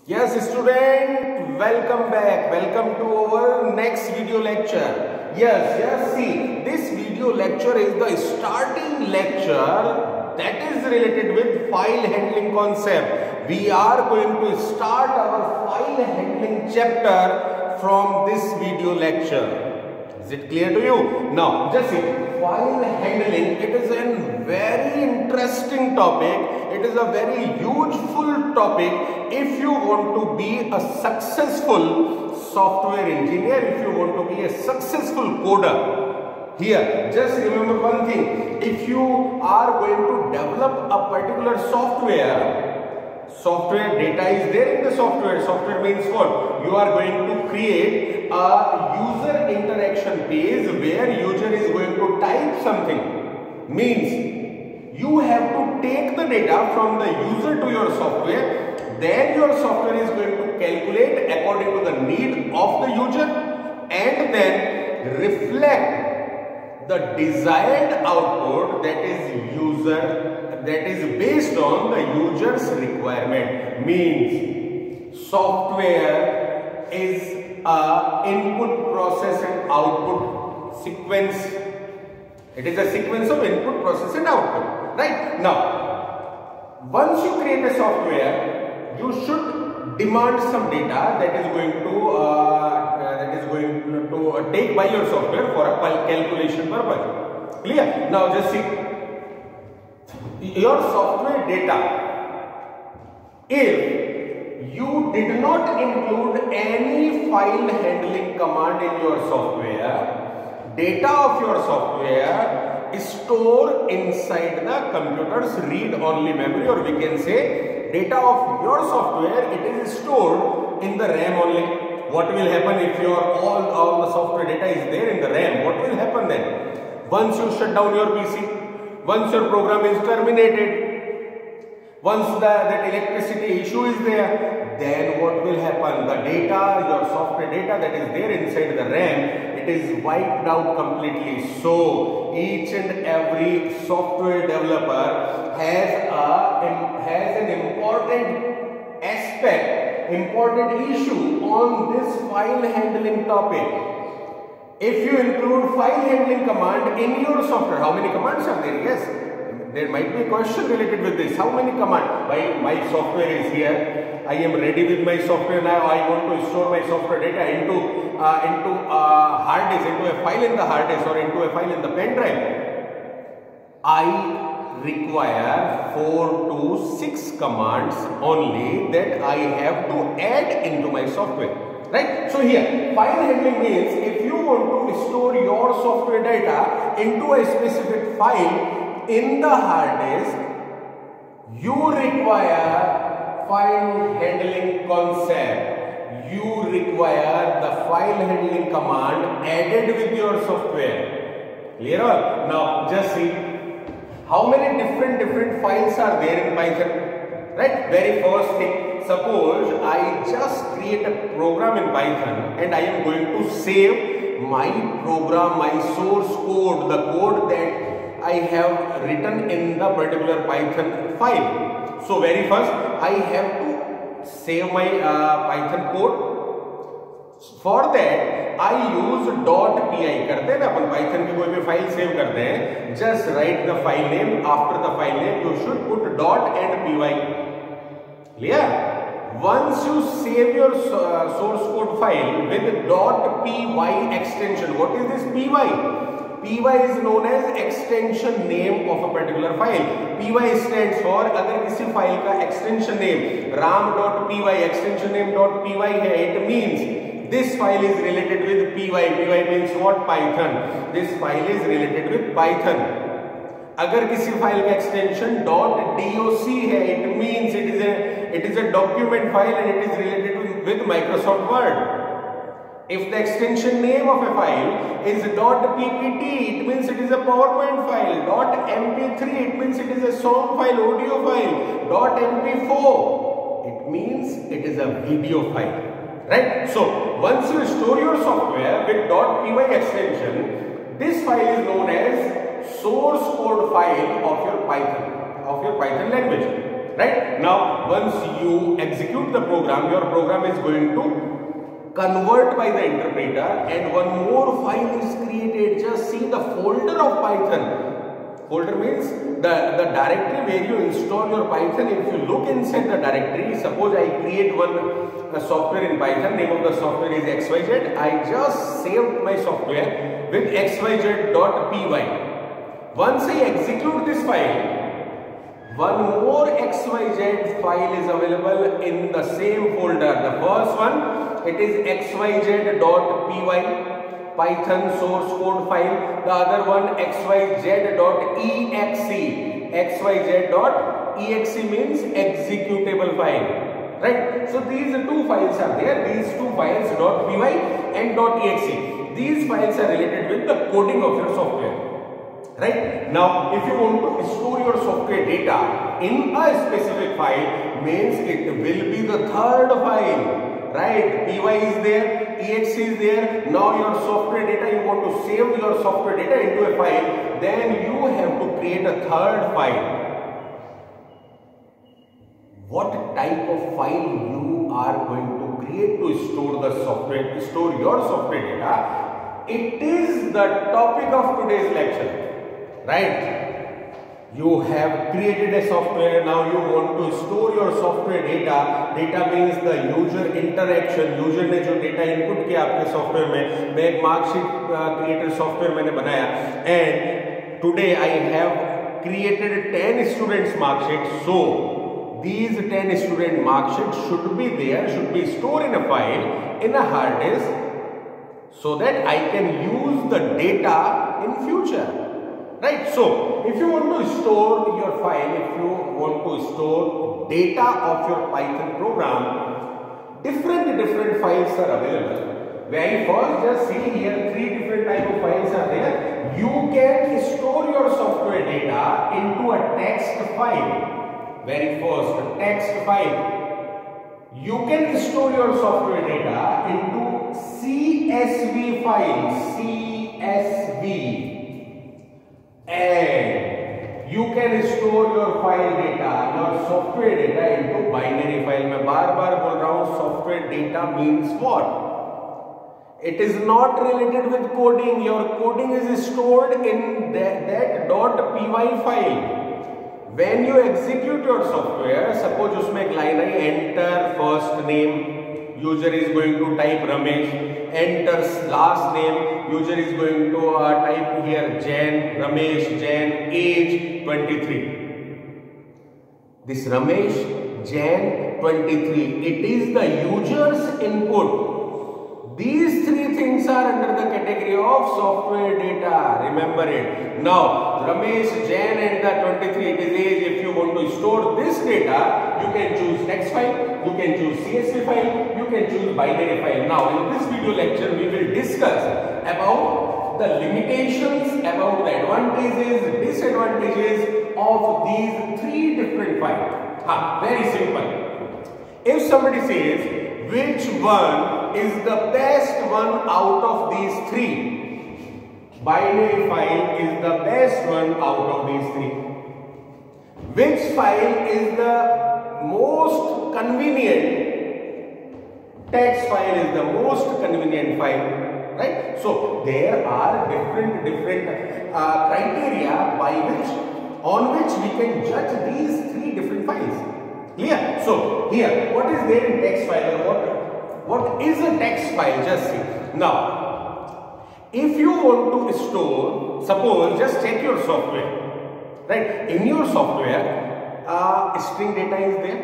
Yes, student, welcome back. Welcome to our next video lecture. Yes, see, this video lecture is the starting lecture that is related with file handling concept. We are going to start our file handling chapter from this video lecture. Is it clear to you? Now, just see, file handling, it is a very interesting topic. It is a very useful topic if you want to be a successful software engineer, if you want to be a successful coder. Here, just remember one thing. If you are going to develop a particular software data is there in the software. Software means what? You are going to create a user interaction page where user is going to type something. Means you have to take the data from the user to your software. Then your software is going to calculate according to the need of the user and then reflect the desired output that is based on the user's requirement. Means software is a input, process and output sequence. It is a sequence of input, process and output. Right? Now, once you create a software, you should demand some data that is going to take by your software for a calculation purpose. Clear? Now just see, your software data, if you did not include any file handling command in your software, data of your software is stored inside the computer's read-only memory, or we can say data of your software, it is stored in the RAM only. What will happen if your all the software data is there in the RAM? What will happen then? Once you shut down your PC, once your program is terminated, once that electricity issue is there, then what will happen? The data, your software data that is there inside the RAM, it is wiped out completely. So each and every software developer has an important aspect, important issue on this file handling topic. If you include file handling command in your software, how many commands are there? Yes, there might be a question related with this. How many commands? My software is here. I am ready with my software now. I want to store my software data into a hard disk, into a file in the hard disk or into a file in the pen drive. I require 4 to 6 commands only that I have to add into my software. Right? So here, file handling means if you want to store your software data into a specific file in the hard disk, you require file handling concept. You require the file handling command added with your software. Clear all? Now just see how many different files are there in Python. Right? Very first thing, suppose I just create a program in Python and I am going to save my program, my source code, the code that I have written in the particular Python file. So very first I have to save my Python code. For that I use .py. करते हैं ना अपन Python की कोई भी file save करते हैं, just write the file name. After the file name you should put dot and py. Clear? Once you save your source code file with .py extension, what is this py? py is known as extension name of a particular file. py stands for, अगर किसी file का extension name ram.py extension name .py है, it means this file is related with py. py means what? Python. This file is related with Python. अगर किसी file का extension .doc है, it means it is a document file and it is related with Microsoft Word. If the extension name of a file is .ppt, it means it is a PowerPoint file. .mp3, it means it is a song file, audio file. .mp4, it means it is a video file. Right? So once you store your software with .py extension, this file is known as source code file of your Python language. right? Now, once you execute the program, your program is going to convert by the interpreter, and one more file is created. Just see the folder of Python. Folder means the directory where you install your Python. If you look inside the directory, suppose I create one software in Python, name of the software is XYZ. I just saved my software with xyz.py. Once I execute this file, one more XYZ file is available in the same folder. The first one, it is xyz.py, Python source code file. The other one, xyz.exe. xyz.exe means executable file, right? So these two files are there. These two files, .py and .exe. These files are related with the coding of your software. Right? Now, if you want to store your software data in a specific file, means it will be the third file, right? Py is there, exe is there. Now your software data, you want to save your software data into a file, then you have to create a third file. What type of file you are going to create to store the software, store your software data? It is the topic of today's lecture. Right? You have created a software, now you want to store your software data. Data means the user interaction. User ने जो data input किया आपके software में, मैं एक marksheet creator software मैंने बनाया, and today I have created 10 students marksheet. So these 10 student marksheets should be there, should be stored in a file in a hard disk, so that I can use the data in future. Right, so if you want to store your file, if you want to store data of your Python program, different files are available. Very first, just see here, 3 different type of files are there. You can store your software data into a text file. Very first, text file. You can store your software data into CSV file, CSV. And you can store your file data, your software data into binary file. मैं बार-बार बोल रहा हूँ, software data means what? It is not related with coding. Your coding is stored in that .py file. When you execute your software, suppose उसमें एक line है, enter first name. User is going to type Ramesh, enters last name, user is going to type here Jain, Ramesh, Jain, age 23. This Ramesh, Jain, 23, it is the user's input. These 3 things are under the category of software data, remember it. Now, Ramesh, Jain and the 23, it is age. If you want to store this data, you can choose text file, you can choose CSV file, you can choose binary file. Now, in this video lecture, we will discuss about the limitations, about the advantages, disadvantages of these 3 different files. Very simple. If somebody says, which one is the best one out of these 3? Binary file is the best one out of these 3. Which file is the most convenient? Text file is the most convenient file, right? So there are different criteria on which we can judge these 3 different files. Clear? So here, what is there in text file, or what is a text file? Just see. Now, if you want to store, suppose just check your software, right? In your software, string data is there.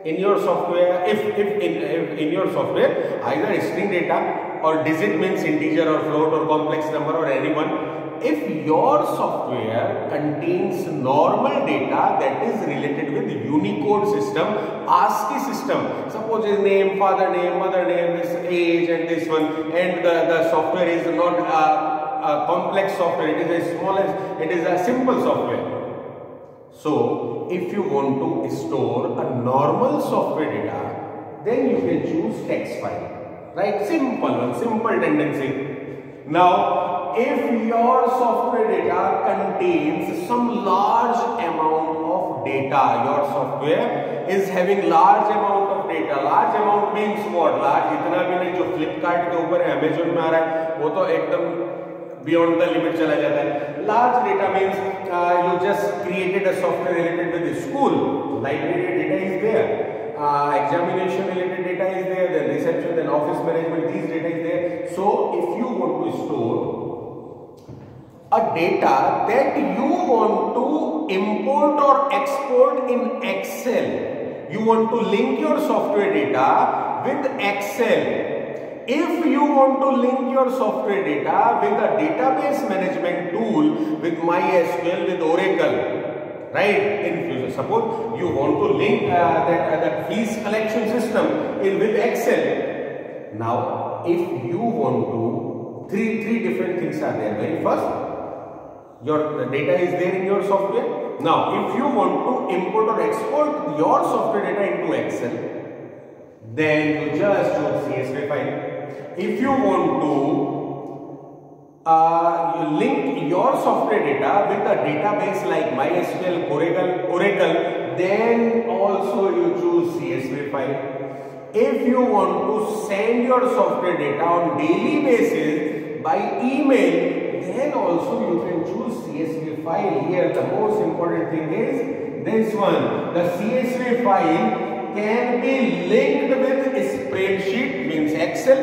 In your software, if in your software, either string data or digit means integer or float or complex number or anyone. If your software contains normal data that is related with Unicode system, ASCII system, suppose his name, father name, mother name, this age and this one, and the software is not a complex software, it is a smallest, it is a simple software. So, if you want to store a normal software data, then you can choose text file, right? Simple one, simple tendency. Now, if your software data contains some large amount of data. Your software is having large amount of data. Large amount means what? Large इतना भी नहीं जो Flipkart के ऊपर Amazon में आ रहा है वो तो एकदम beyond the limit चला जाता है. Large data means you just created a software related with the school. Library data is there. Examination related data is there. Then reception, then office management. These data is there. So if you want to store a data that you want to import or export in Excel. You want to link your software data with Excel. If you want to link your software data with a database management tool, with MySQL, with Oracle, right? In future, suppose you want to link that fees collection system with Excel. Now, if you want to, three different things are there. Very first, the data is there in your software. Now, if you want to import or export your software data into Excel, then you just choose CSV file. If you want to you link your software data with a database like MySQL, Oracle, then also you choose CSV file. If you want to send your software data on daily basis by email, then also you can choose CSV file. Here the most important thing is this one. The CSV file can be linked with spreadsheet, means Excel,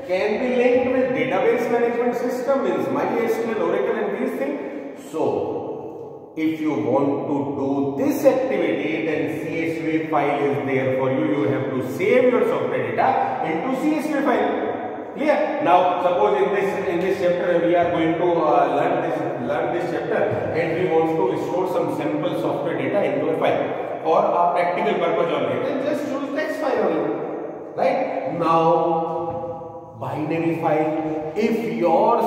can be linked with database management system, means MySQL, Oracle and these things. So if you want to do this activity, then CSV file is there for you. You have to save your software data into CSV file. Clear? Now, suppose in this chapter we are going to learn this chapter, and we want to store some sample software data into a file for a practical purpose only. Then just choose text file only. Right? Now, binary file. If your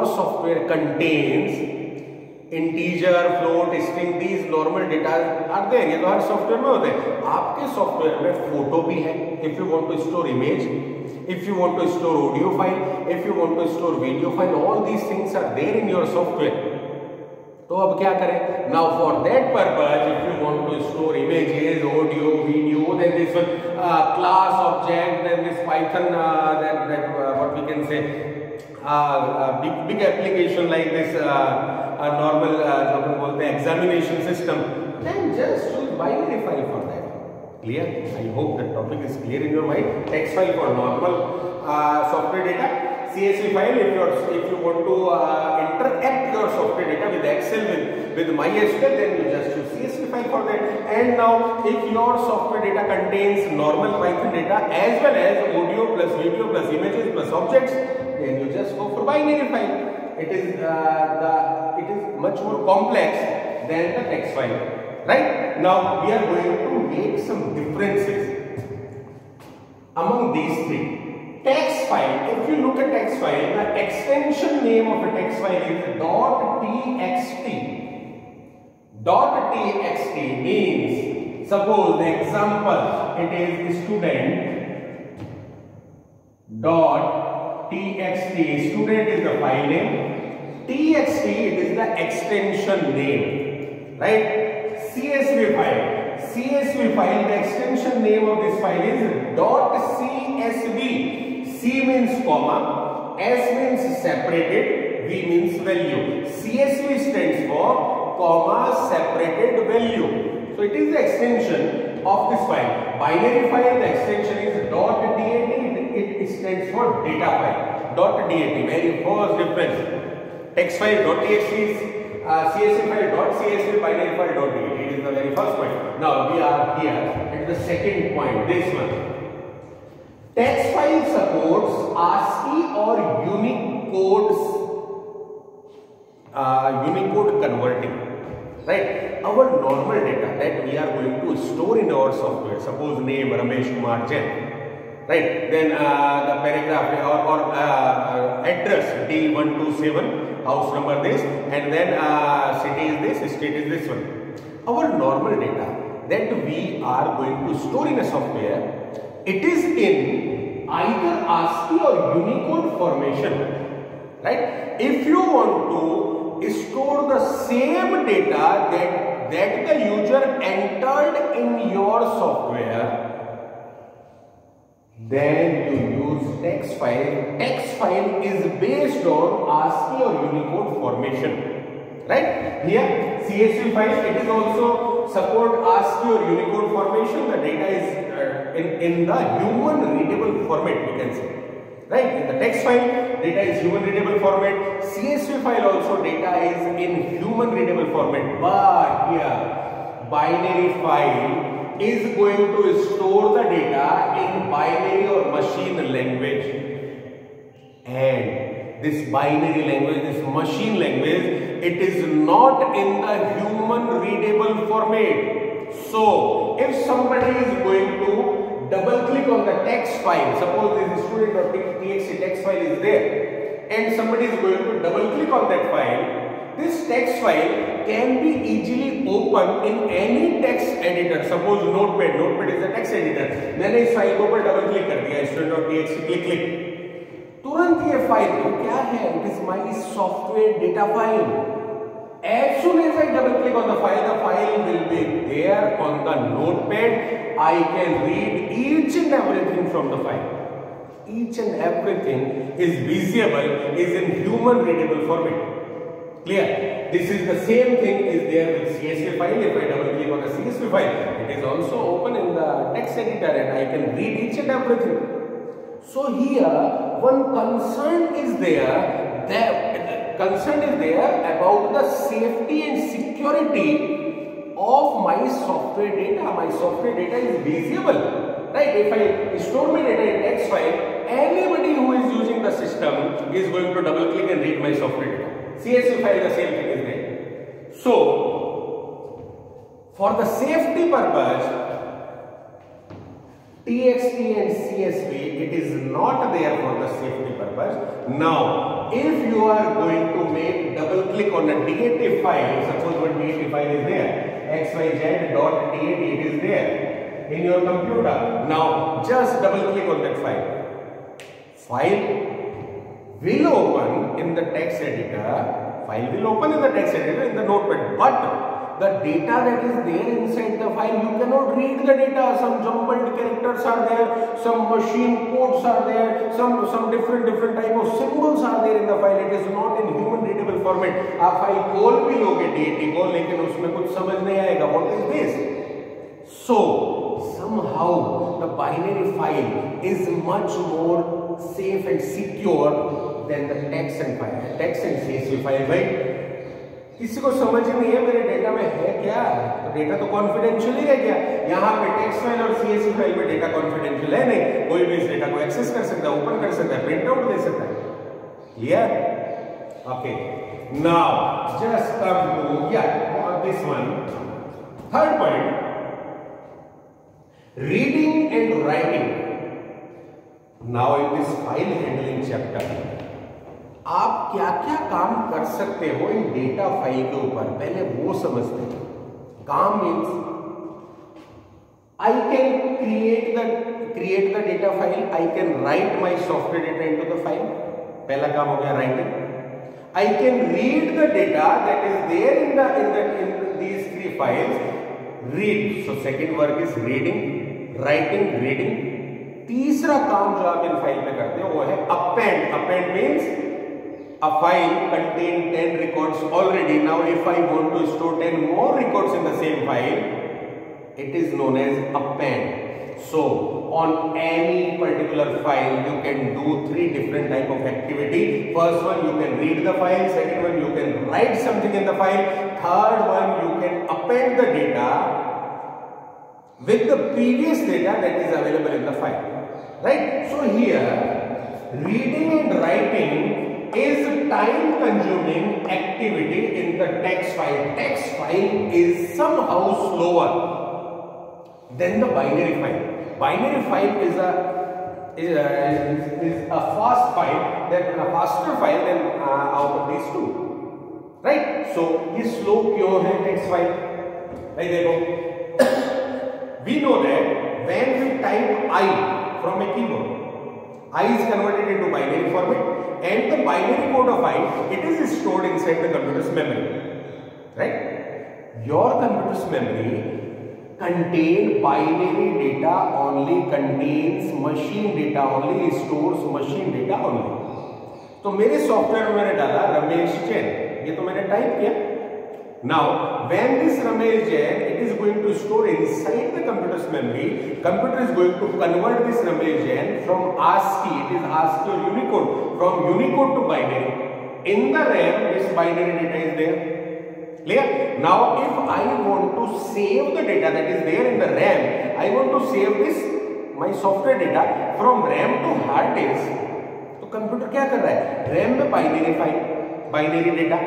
software contains integer, float, string, these normal data are there. ये तो हर software में होते हैं. आपके software में photo भी है. If you want to store image, if you want to store audio file, if you want to store video file, all these things are there in your software. तो अब क्या करें? Now for that purpose, if you want to store images, audio, video, then this one class object, then this Python, what we can say, big application like this normal जो हम बोलते हैं examination system, then just choose binary file for that. Clear? I hope that topic is clear in your mind. Text file for normal software data. CSV file if you want to interact your software data with Excel, with MySQL, then you just choose CSV file for that. And now, if your software data contains normal Python data as well as audio plus video plus images plus objects, then you just go for binary file. It is much more complex than the text file. Right? Now we are going to make some differences among these three. Text file. If you look at text file, the extension name of a text file is .txt. .txt means, suppose the example, it is student .txt. Student is the file name. TXT, it is the extension name. Right? CSV file. CSV file, the extension name of this file is .csv. C means comma, S means separated, V means value. CSV stands for comma separated value. So it is the extension of this file. Binary file, the extension is .dat. It stands for data file. .dat. Very first difference. Text file .txt is CSV file .csv, binary file .dat. It is the very first point. Now we are here at the second point, this one. Text file supports ASCII or Unicode converting. Right? Our normal data that we are going to store in our software, suppose name Ramesh Kumar Jain. Right? Then the paragraph or address D127, house number this, and then city is this, state is this one. Our normal data that we are going to store in a software, it is in either ASCII or Unicode formation. Right? If you want to store the same data that the user entered in your software, then you use text file. Text file is based on ASCII or Unicode formation, right? Here CSV file, it is also support ASCII or Unicode formation. The data is in the human readable format, we can say, right? In the text file, data is human readable format. CSV file also data is in human readable format, but here binary file is going to store the data in binary or machine language, and this binary language, this machine language, it is not in the human readable format. So if somebody is going to double click on the text file, suppose this student.txt text file is there, and somebody is going to double click on that file, this text file can be easily opened in any text editor. Suppose Notepad is the text editor. मैंने इस file के ऊपर double click कर दिया, student.txt click, तुरंत ये file क्या है? It is my software data file. As soon as I double click on the file will be there on the Notepad. I can read each and everything from the file. Each and everything is visible, is in human readable format. Clear? This is the same thing is there with CSV file. If I double click on the CSV file, it is also open in the text editor and I can read each and everything. So here one concern is there, about the safety and security of my software data. My software data is visible, right? If I store my data in text file, anybody who is using the system is going to double click and read my software data. CSV file, the same thing is there. So for the safety purpose, TXT and CSV, it is not there for the safety purpose. Now, if you are going to make double click on a DAT file, suppose one DAT file is there, xyz.dat, it is there in your computer. Now, just double click on that file. File will open in the text editor. File will open in the text editor in the Notepad, but the data that is there inside the file, you cannot read the data. Some jumbled characters are there, some machine codes are there, some different type of symbols are there in the file. It is not in human readable format. आप file खोल भी लोगे DAT खोल, लेकिन उसमें कुछ समझ नहीं आएगा. What is this? So somehow the binary file is much more safe and secure than the text and CSV file, right? किसी को समझ ही नहीं है मेरे डेटा में है क्या, तो डेटा तो कॉन्फिडेंशियल ही है क्या? यहाँ पे टेक्स्ट फाइल और CSV फाइल में डेटा कॉन्फिडेंशियल है नहीं, कोई भी इस डेटा को एक्सेस कर सकता है, ओपन कर सकता है, प्रिंट आउट दे सकता है. Clear? Okay, now just come to this one. Third point, reading and writing. Now in this file handling chapter आप क्या क्या काम कर सकते हो इन डेटा फाइल के ऊपर, पहले वो समझते हैं. काम means I can create the data file, I can write my software data into the file. पहला काम हो गया writing. I can read the data that is there in these three files. Read, so second work is reading, writing, reading. तीसरा काम जो आप in file में करते हो वो है append. Append means a file contain 10 records already. Now if I want to store 10 more records in the same file, it is known as append. So on any particular file you can do three different type of activity. First one, you can read the file. Second one, you can write something in the file. Third one, you can append the data with the previous data that is available in the file, right? So here reading and writing is time consuming activity in the text file. Text file is somehow slower than the binary file. Binary file is a fast file, that a faster file than out of these two, right? So ये slow क्यों है text file? भाई देखो, we know that when we type I from a keyboard, I is converted into binary format, and the binary code of I, it is stored inside the computer's memory, right? Your computer's memory contain binary data only, contains machine data only, stores machine data only. तो मेरे software में मैंने डाला रमेश जैन, ये तो मैंने type किया. Now, when this Ramesh Jain, it is going to store inside the computer's memory, computer is going to convert this Ramesh Jain from ASCII, it is ASCII or Unicode, from Unicode to binary. In the RAM, this binary data is there. Clear? Now, if I want to save the data that is there in the RAM, I want to save this, my software data from RAM to hard disk. तो computer क्या कर रहा है? RAM में binary file, binary data,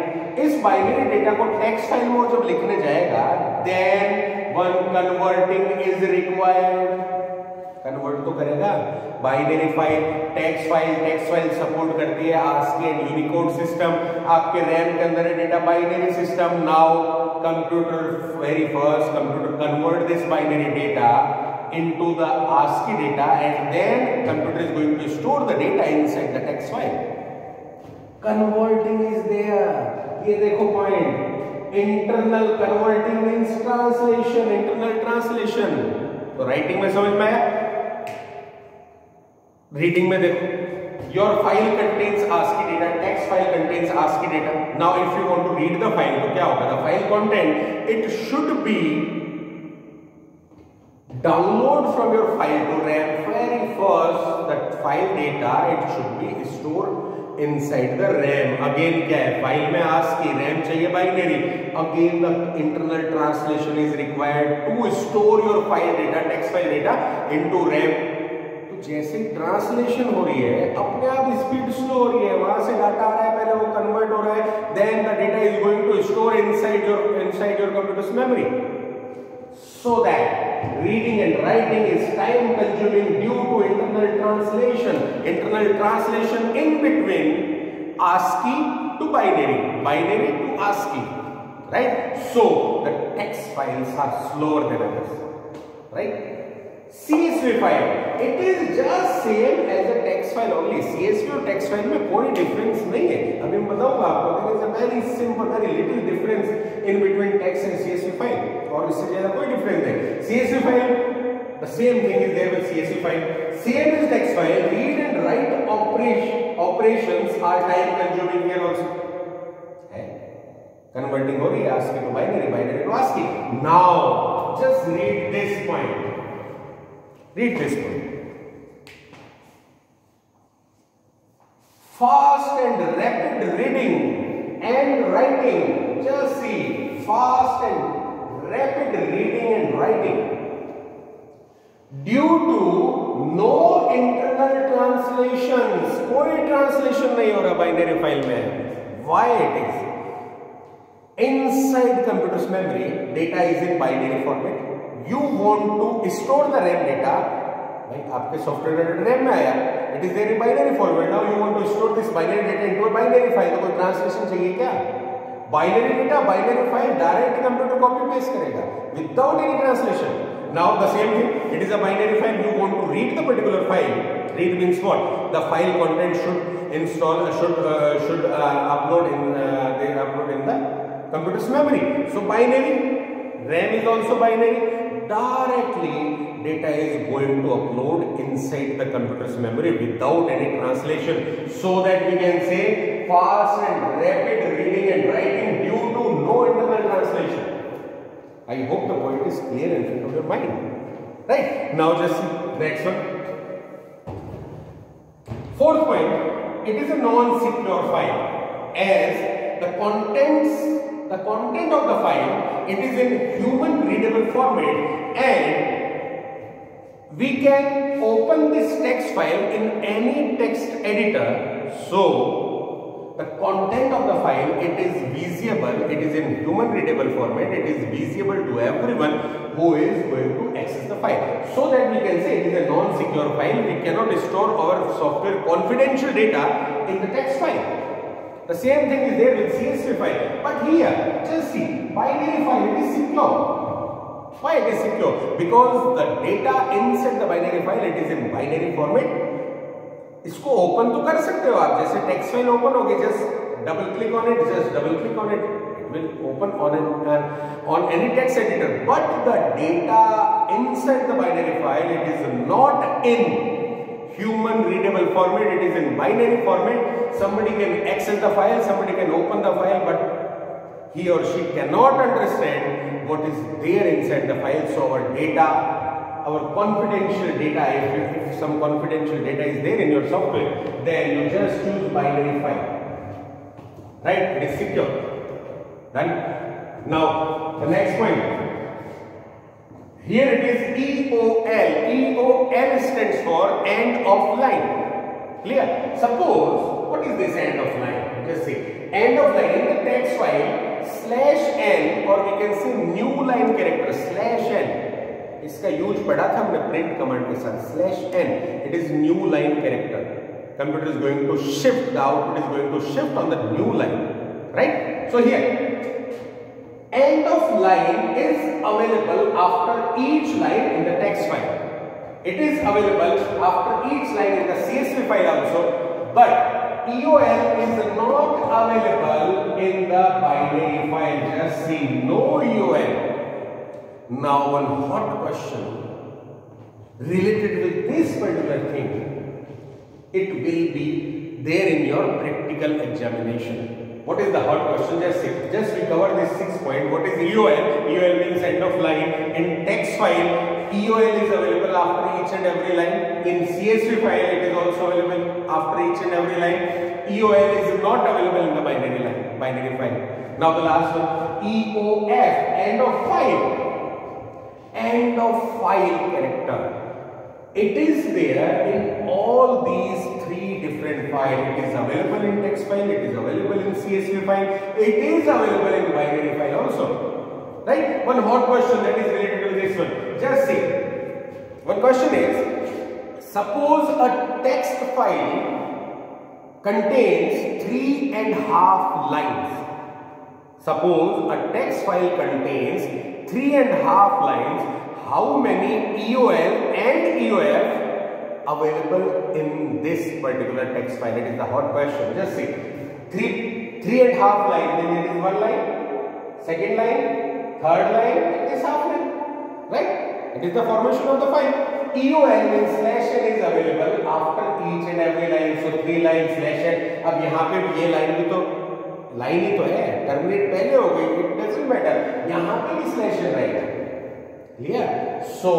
इस binary data को text file में जब लिखने जाएगा, then one converting is required. Convert तो करेगा binary file, text file support करती है ASCII एंड यूनिकोड सिस्टम. आपके रैम के अंदर है data binary system. Now computer very first computer convert this binary data into the ASCII data, and then computer is going to store the data inside the text file. Converting is there. ये देखो point, internal converting means translation, internal translation. तो writing में समझ में आया, reading में देखो, your file contains ASCII data, text file contains ASCII data. Now if you want to read the file, तो क्या होगा? The file content, it should be download from your file to RAM. Very first, that file data, it should be stored inside the RAM. Again क्या है? File में ASCII, RAM चाहिए binary. Again the internal translation is required to store your file data, text file data into RAM. तो जैसे translation हो रही है, अपने आप स्पीड स्लो हो रही है, वहां से डाटा आ रहा है, पहले वो कन्वर्ट हो रहा है, then the data is going to store inside your computer's memory. So that reading and writing is time consuming due to internal translation. Internal translation in between ASCII to binary, binary to ASCII, right? So the text files are slower than others, right? CSV file, it is just same as a text file only. CSV और text file में कोई difference नहीं है. अभी मैं बताऊंगा आपको. There is a very simple, very little difference in between text and CSV file. और इससे ज़्यादा कोई difference नहीं. CSV file, the same thing is there with CSV file. Same as text file, read and write operations are time consuming here also. Converting हो रही है ASCII to binary, binary to ASCII. Now just read this point. Read this one. Fast and rapid reading and writing. Just see, fast and rapid reading and writing. Due to no internal translations, कोई translation नहीं हो रहा binary file में. Why it is? Inside computer's memory, data is in binary format. You want to store the RAM data, like आपके software RAM में आया, it is there in binary format. Now you want to store this binary data into a binary file. तो कोई translation चाहिए क्या? Binary data, binary file direct computer copy paste करेगा without any translation. Now the same thing, it is a binary file. You want to read the particular file. Read means what? The file content should install, should upload in they upload in the computer's memory. So binary, RAM is also binary. Directly data is going to upload inside the computer's memory without any translation, so that we can say fast and rapid reading and writing due to no internal translation. I hope the point is clear in front of your mind, right? Now just see next one. Fourth point, it is a non-secure file, as the content of the file, it is in human readable format, and we can open this text file in any text editor. So the content of the file, it is visible, it is in human readable format, it is visible to everyone who is going to access the file, so that we can say it is a non-secure file. We cannot store our software confidential data in the text file. The same thing is there with CSV file. But here, just see, binary file, it is secure. Why it is secure? Because the data inside the binary file, it is in binary format. इसको open तो कर सकते हो आप, जैसे text file open होगी, just double click on it, just double click on it, it will open on any text editor. But the data inside the binary file, it is not in human readable format, it is in binary format. Somebody can access the file, somebody can open the file, but he or she cannot understand what is there inside the file. So our data, our confidential data, if some confidential data is there in your software, then you just choose binary file, right? It is secure. Done. Now the next point, here it is EOL. EOL stands for end of line. Clear? Suppose, what is this end of line? Just see, end of line in the text file /n, or we can say new line character /n. इसका use पढ़ा था हमने print command के साथ, /n. It is new line character. Computer is going to shift, the output is going to shift on the new line, right? So here, end of line is available after each line in the text file. It is available after each line in the CSV file also, but EOL is not available in the binary file. Just see, no EOL. Now one hot question related with this particular thing, it will be there in your practical examination. What is the hot question? Just we cover this 6 point. What is EOL? EOL means end of line. In text file, EOL is available after each and every line. In CSV file, it is also available after each and every line. EOL is not available in the binary file. Now the last one, EOF, end of file. End of file character. It is there in all these 3 different files. It is available in text file, it is available in CSV file, it is available in binary file also. Right? One hot question that is related to this one. Just see. One question is, suppose a text file contains 3.5 lines. Suppose a text file contains 3.5 lines. How many EOL and EOF available in this particular text file? It is the hot question. Just see, 3.5 line, then it is 1 line, second line, third line, it is half line, right? It is the formation of the file. EOL means /n is available after each and every line. So 3 lines /n. अब यहाँ पे ये line भी तो line ही तो है, terminate पहले हो गई, इट डजंट मैटर, यहाँ पे भी /n रहेगा. Clear? So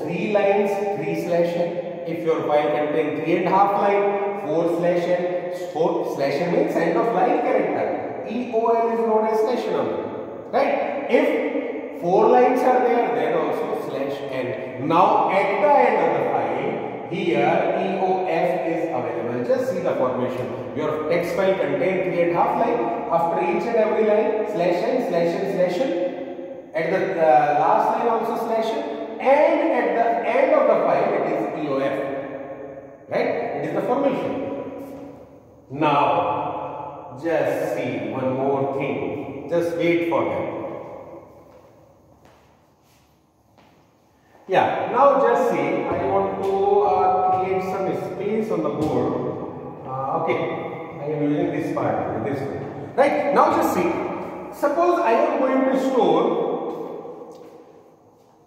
3 lines, 3/n. If your file contains 3.5 line, 4/n. 4/n means end of line character. EOL is known as /n only, right? If 4 lines are there, then also /n. Now at the end of the file, here EOF is available. Just see the formation. Your text file contains 3.5 line. After each and every line, /n. At the last line also /n, and at the end of the file it is EOF, right? It is the formation. Now just see one more thing, just wait for that. Yeah, now just see, I want to create some space on the board. Okay, I am using this part, this one, right? Now just see, suppose I am going to store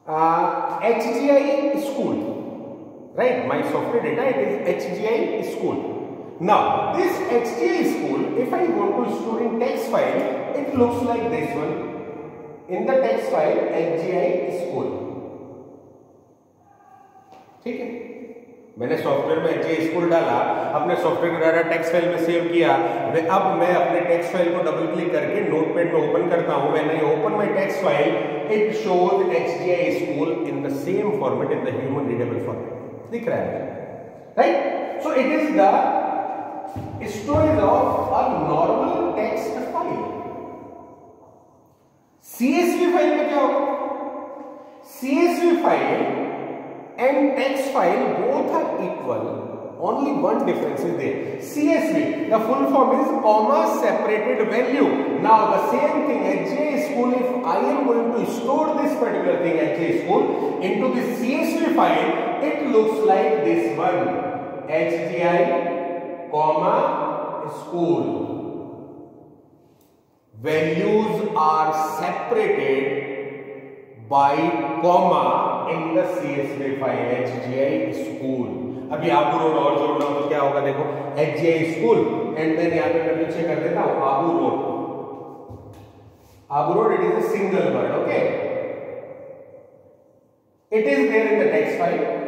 HGI school, right? My software data, it is HGI school. Now this HGI school, if I want to store in text file, it looks like this one. In the text file, HGI school. ठीक है, मैंने software में HGI school डाला, अपने software का data text file में save किया. अब मैं अपने टेक्स्ट फाइल को डबल क्लिक करके नोटपैड में ओपन करता हूं. When I open my text file, it shows HGI school in the same format, in the human readable format. दिख रहा है, right? So it is the storage of a normal text file. CSV file में क्या होगा? CSV file and text file both are equal, only one difference is there. CSV, the full form is comma separated value. Now the same thing, HGI school, if I am going to store this particular thing HGI school into the CSV file, it looks like this one. HGI, comma, school. Values are separated by comma in the CSV file HGI school. अभी Abu road और जोड़ना हो तो क्या होगा देखो, HGI school and then यहाँ पे मैं पीछे कर देता हूँ Abu road. Abu Road, it is a single word, okay? It is there in the text file.